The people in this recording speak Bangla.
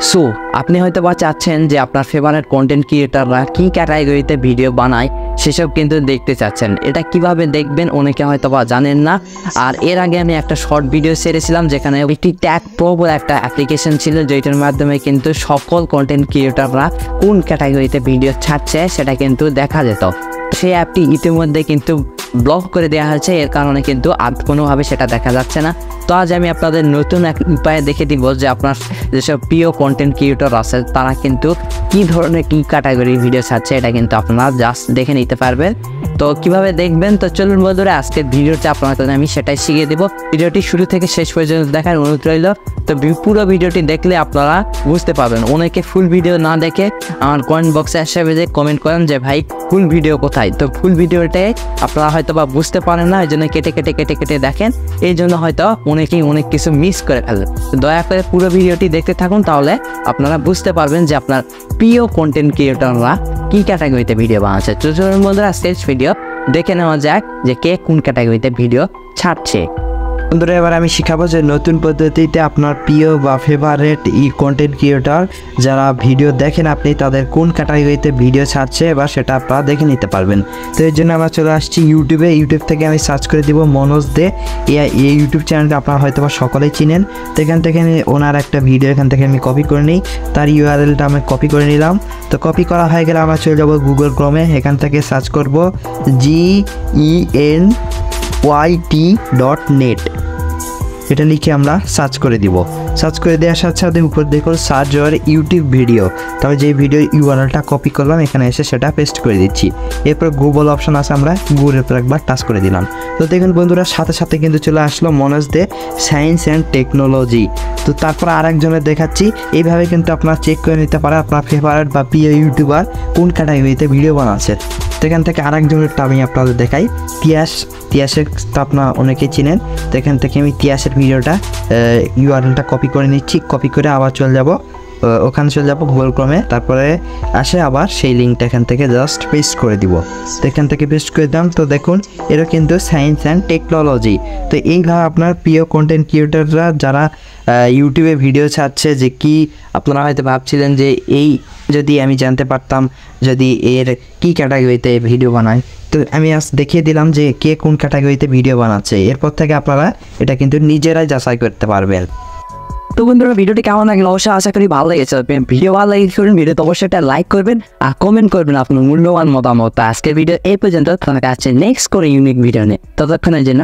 সো আপনি হয়তো বা চাচ্ছেন যে আপনার ফেভারিট কন্টেন্ট ক্রিয়েটাররা কী ক্যাটাগরিতে ভিডিও বানায় সেসব কিন্তু দেখতে চাচ্ছেন। এটা কিভাবে দেখবেন অনেকে হয়তো বা জানেন না। আর এর আগে আমি একটা শর্ট ভিডিও ছেড়েছিলাম যেখানে একটি ট্যাগ প্রো বলে একটা অ্যাপ্লিকেশন ছিল, যেটার মাধ্যমে কিন্তু সকল কন্টেন্ট ক্রিয়েটাররা কোন ক্যাটাগরিতে ভিডিও ছাড়ছে সেটা কিন্তু দেখা যেত। সেই অ্যাপটি ইতিমধ্যে কিন্তু ব্লক করে দেওয়া হয়েছে, এর কারণে কিন্তু আর কোনোভাবে সেটা দেখা যাচ্ছে না। তো আজ আমি আপনাদের নতুন এক উপায়ে দেখে দিব যে আপনার যেসব প্রিয় কন্টেন্ট ক্রিয়েটর আছে তারা কিন্তু কী ধরনের কী ক্যাটাগরির ভিডিও ছাড়ছে এটা কিন্তু আপনারা জাস্ট দেখে নিতে পারবেন। তো কিভাবে দেখবেন, তো চলুন বন্ধুরা আজকের ভিডিওতে আপনাদের আমি সেটাই শিখিয়ে দেবো। ভিডিওটি শুরু থেকে শেষ পর্যন্ত দেখার অনুরোধ রইল। তো পুরো ভিডিওটি দেখলে আপনারা বুঝতে পারবেন। অনেকে ফুল ভিডিও না দেখে আমার কমেন্ট বক্সে এসে কমেন্ট করেন যে ভাই ফুল ভিডিও কোথায়। তো ফুল ভিডিওতে আপনারা হয়তো বা বুঝতে পারেন না, এই জন্য কেটে কেটে দেখেন, এই জন্য হয়তো অনেকেই অনেক কিছু মিস করে ফেলেন। তো দয়া করে পুরো ভিডিওটি দেখতে থাকুন, তাহলে আপনারা বুঝতে পারবেন যে আপনার প্রিয় কন্টেন্ট ক্রিয়েটররা কী ক্যাটাগরিতে ভিডিও বানাচ্ছে। তো চলুন বন্ধুরা আজকের ভিডিও দেখে নেওয়া যাক যে কে কোন ক্যাটাগরিতে ভিডিও ছাড়ছে। বন্ধুরা এবার আমি শিখাবো যে নতুন পদ্ধতিতে আপনার প্রিয় বা ফেভারিট কন্টেন্ট ক্রিয়েটর যারা ভিডিও দেখেন আপনি তাদের কোন ক্যাটাগরিতে ভিডিও ছাড়ছে এবার সেটা আপনারা দেখে নিতে পারবেন। তো এর জন্য আমরা চলে আসছি ইউটিউব থেকে আমি সার্চ করে দিব মনোজ দে। এই ইউটিউব চ্যানেলটা আপনারা হয়তো বা সকলেই চিনেন। তো এখান থেকে আমি ওনার একটা ভিডিও এখান থেকে আমি কপি করে নিই, তার ইউআরএলটা আমি কপি করে নিলাম। তো কপি করা হয়ে গেলে আমরা চলে যাব গুগল ক্রোমে, এখান থেকে সার্চ করব GENYT.net, এটা লিখে আমরা সার্চ করে দিব। সার্চ করে দেওয়ার সাথে সাথে উপর দেখুন সার্চ ইউর ইউটিউব ভিডিও। তবে যে ভিডিও ইউআরএলটা কপি করলাম এখানে এসে সেটা পেস্ট করে দিচ্ছি। এরপর গুগল অপশন আছে, আমরা গুগলের উপর একবার টাচ করে দিলাম। তো দেখুন বন্ধুরা সাথে সাথে কিন্তু চলে আসলো মনোজ দে সায়েন্স অ্যান্ড টেকনোলজি। তো তারপর আরেকজনের দেখাচ্ছি। এইভাবে কিন্তু আপনারা চেক করে নিতে পারেন আপনার ফেভারিট বা প্রিয় ইউটিউবার কোন ক্যাটাগরিতে ভিডিও বানাচ্ছে। তো এখান থেকে আরেকজনেরটা আমি আপনাদের দেখাই, তিয়াসের তো আপনারা অনেকেই চিনেন। তো এখান থেকে আমি তিয়াসের ভিডিওটা ইউআরএলটা কপি করে নিচ্ছি। কপি করে আবার চলে যাব ওখানে চলে যাব গুগল ক্রোমে, তারপরে আসে আবার সেই লিঙ্কটা এখান থেকে জাস্ট পেস্ট করে দিব। তো এখান থেকে পেস্ট করে দিলাম। তো দেখুন এটা কিন্তু সায়েন্স অ্যান্ড টেকনোলজি। তো এইভাবে আপনার প্রিয় কন্টেন্ট ক্রিয়েটররা যারা ইউটিউবে ভিডিও ছাড়ছে যে কি আপনারা হয়তো ভাবছিলেন যে এই যদি আমি জানতে পারতাম যদি এর কি ক্যাটাগরিতে ভিডিও বানায়, তো আমি আজ দেখিয়ে দিলাম যে কে কোন ক্যাটাগরিতে ভিডিও বানাচ্ছে। এরপর থেকে আপনারা এটা কিন্তু নিজেরাই যাচাই করতে পারবেন। তো বন্ধুরা ভিডিওটি কেমন লাগলো অবশ্যই আশা করি ভালো লেগেছে। ভিডিও ভালো লেগে করবেন, ভিডিওতে অবশ্যই একটা লাইক করবেন আর কমেন্ট করবেন আপনার মূল্যবান মতামত। আজকের ভিডিও এই পর্যন্ত, তোমার কাছে নেক্সট করে ইউনিক ভিডিও নিয়ে, ততক্ষণের জন্য